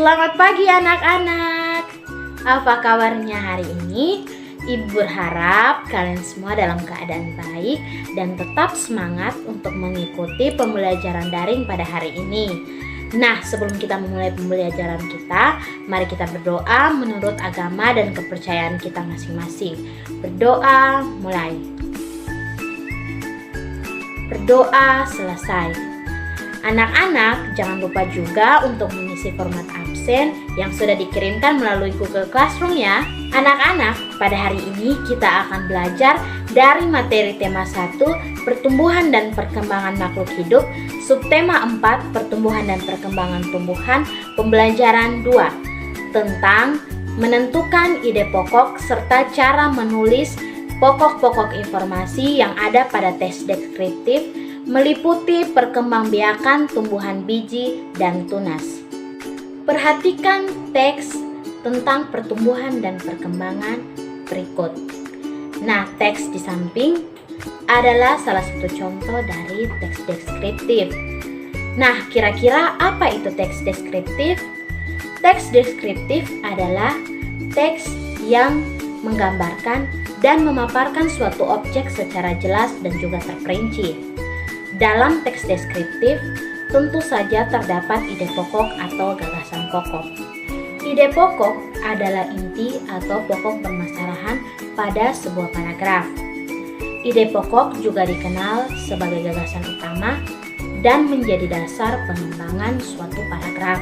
Selamat pagi anak-anak. Apa kabarnya hari ini? Ibu berharap kalian semua dalam keadaan baik dan tetap semangat untuk mengikuti pembelajaran daring pada hari ini. Nah, sebelum kita memulai pembelajaran kita, mari kita berdoa menurut agama dan kepercayaan kita masing-masing. Berdoa mulai. Berdoa selesai. Anak-anak, jangan lupa juga untuk mengisi format absen yang sudah dikirimkan melalui Google Classroom ya. Anak-anak, pada hari ini kita akan belajar dari materi tema 1, pertumbuhan dan perkembangan makhluk hidup, subtema 4, pertumbuhan dan perkembangan tumbuhan, pembelajaran 2, tentang menentukan ide pokok serta cara menulis pokok-pokok informasi yang ada pada teks deskriptif, meliputi perkembangbiakan tumbuhan biji dan tunas. Perhatikan teks tentang pertumbuhan dan perkembangan berikut. Nah, teks di samping adalah salah satu contoh dari teks deskriptif. Nah, kira-kira apa itu teks deskriptif? Teks deskriptif adalah teks yang menggambarkan dan memaparkan suatu objek secara jelas dan juga terperinci. Dalam teks deskriptif, tentu saja terdapat ide pokok atau gagasan pokok. Ide pokok adalah inti atau pokok permasalahan pada sebuah paragraf. Ide pokok juga dikenal sebagai gagasan utama dan menjadi dasar pengembangan suatu paragraf.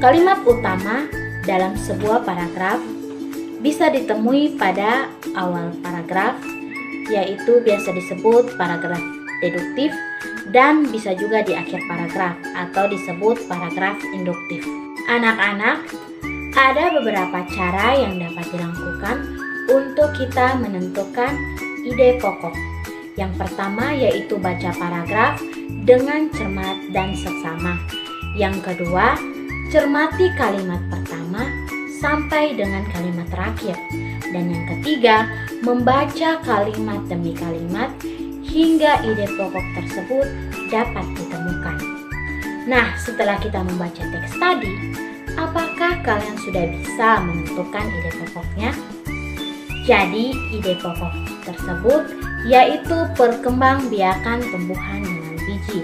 Kalimat utama dalam sebuah paragraf bisa ditemui pada awal paragraf, yaitu biasa disebut paragraf deduktif, dan bisa juga di akhir paragraf atau disebut paragraf induktif. Anak-anak, ada beberapa cara yang dapat dilakukan untuk kita menentukan ide pokok. Yang pertama yaitu baca paragraf dengan cermat dan seksama. Yang kedua, cermati kalimat pertama sampai dengan kalimat terakhir. Dan yang ketiga, membaca kalimat demi kalimat hingga ide pokok tersebut dapat ditemukan. Nah, setelah kita membaca teks tadi, apakah kalian sudah bisa menentukan ide pokoknya? Jadi, ide pokok tersebut yaitu perkembangbiakan tumbuhan dengan biji,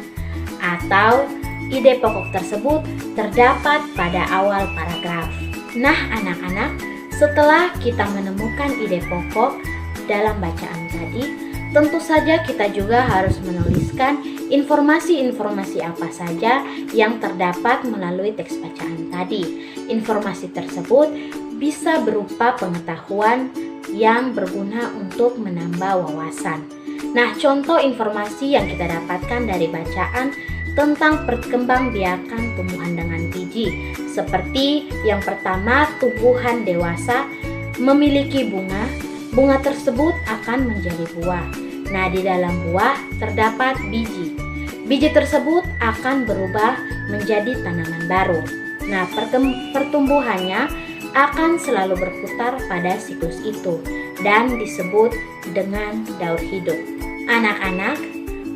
atau ide pokok tersebut terdapat pada awal paragraf. Nah, anak-anak, setelah kita menemukan ide pokok dalam bacaan tadi, tentu saja kita juga harus menuliskan informasi-informasi apa saja yang terdapat melalui teks bacaan tadi. Informasi tersebut bisa berupa pengetahuan yang berguna untuk menambah wawasan. Nah, contoh informasi yang kita dapatkan dari bacaan tentang perkembangbiakan tumbuhan dengan biji, seperti yang pertama, tumbuhan dewasa memiliki bunga. Bunga tersebut akan menjadi buah. Nah, di dalam buah terdapat biji. Biji tersebut akan berubah menjadi tanaman baru. Nah, pertumbuhannya akan selalu berputar pada siklus itu dan disebut dengan daur hidup. Anak-anak,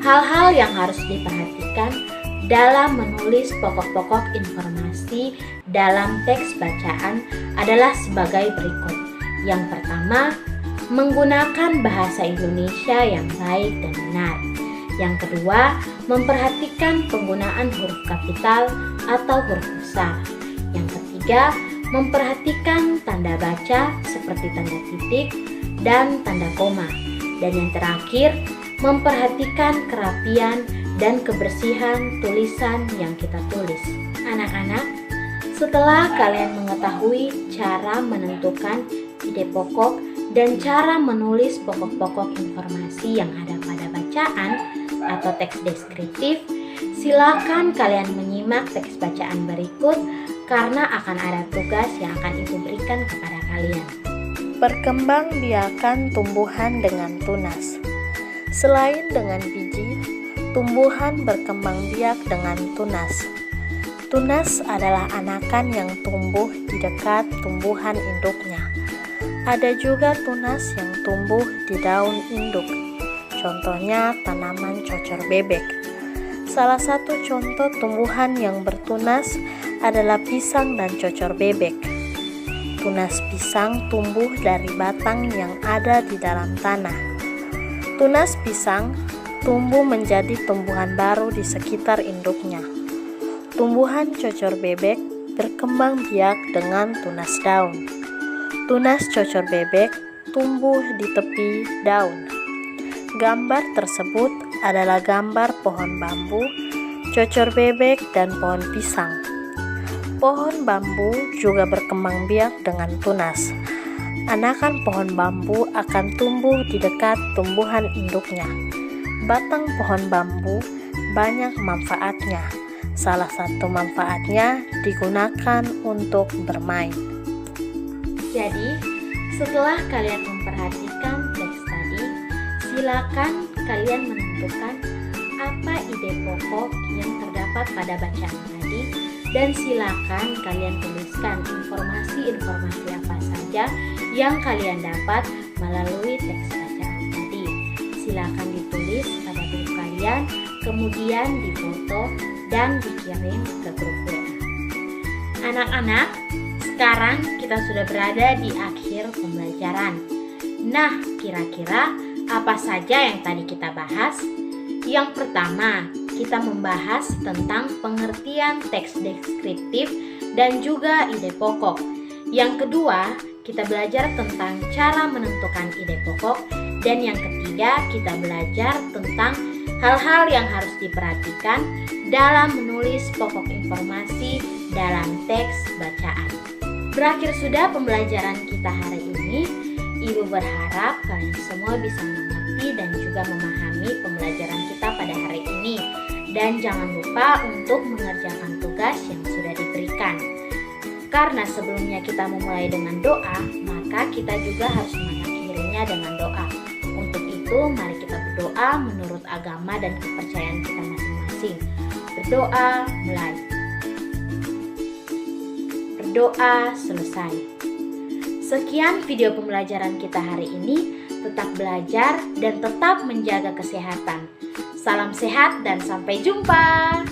hal-hal yang harus diperhatikan dalam menulis pokok-pokok informasi dalam teks bacaan adalah sebagai berikut. Yang pertama, menggunakan bahasa Indonesia yang baik dan benar. Yang kedua, memperhatikan penggunaan huruf kapital atau huruf besar. Yang ketiga, memperhatikan tanda baca seperti tanda titik dan tanda koma. Dan yang terakhir, memperhatikan kerapian dan kebersihan tulisan yang kita tulis. Anak-anak, setelah kalian mengetahui cara menentukan ide pokok dan cara menulis pokok-pokok informasi yang ada pada bacaan atau teks deskriptif, silakan kalian menyimak teks bacaan berikut karena akan ada tugas yang akan ibu berikan kepada kalian. Perkembangbiakan tumbuhan dengan tunas. Selain dengan biji, tumbuhan berkembang biak dengan tunas. Tunas adalah anakan yang tumbuh di dekat tumbuhan induknya. Ada juga tunas yang tumbuh di daun induk. Contohnya tanaman cocor bebek. Salah satu contoh tumbuhan yang bertunas adalah pisang dan cocor bebek. Tunas pisang tumbuh dari batang yang ada di dalam tanah. Tunas pisang tumbuh menjadi tumbuhan baru di sekitar induknya. Tumbuhan cocor bebek berkembang biak dengan tunas daun. Tunas cocor bebek tumbuh di tepi daun. Gambar tersebut adalah gambar pohon bambu, cocor bebek, dan pohon pisang. Pohon bambu juga berkembang biak dengan tunas. Anakan pohon bambu akan tumbuh di dekat tumbuhan induknya. Batang pohon bambu banyak manfaatnya. Salah satu manfaatnya digunakan untuk bermain. Jadi, setelah kalian memperhatikan teks tadi, silakan kalian menentukan apa ide pokok yang terdapat pada bacaan tadi, dan silakan kalian tuliskan informasi-informasi apa saja yang kalian dapat melalui teks bacaan tadi. Silakan ditulis pada buku kalian, kemudian difoto dan dikirim ke grup WA. Anak-anak, sekarang kita sudah berada di akhir pembelajaran. Nah, kira-kira apa saja yang tadi kita bahas? Yang pertama, kita membahas tentang pengertian teks deskriptif dan juga ide pokok. Yang kedua, kita belajar tentang cara menentukan ide pokok. Dan yang ketiga, kita belajar tentang hal-hal yang harus diperhatikan dalam menulis pokok informasi dalam teks bacaan. Berakhir sudah pembelajaran kita hari ini. Ibu berharap kalian semua bisa mengerti dan juga memahami pembelajaran kita pada hari ini. Dan jangan lupa untuk mengerjakan tugas yang sudah diberikan. Karena sebelumnya kita memulai dengan doa, maka kita juga harus mengakhirinya dengan doa. Untuk itu, mari kita berdoa menurut agama dan kepercayaan kita masing-masing. Berdoa mulai. Berdoa selesai. Sekian video pembelajaran kita hari ini. Tetap belajar dan tetap menjaga kesehatan. Salam sehat dan sampai jumpa.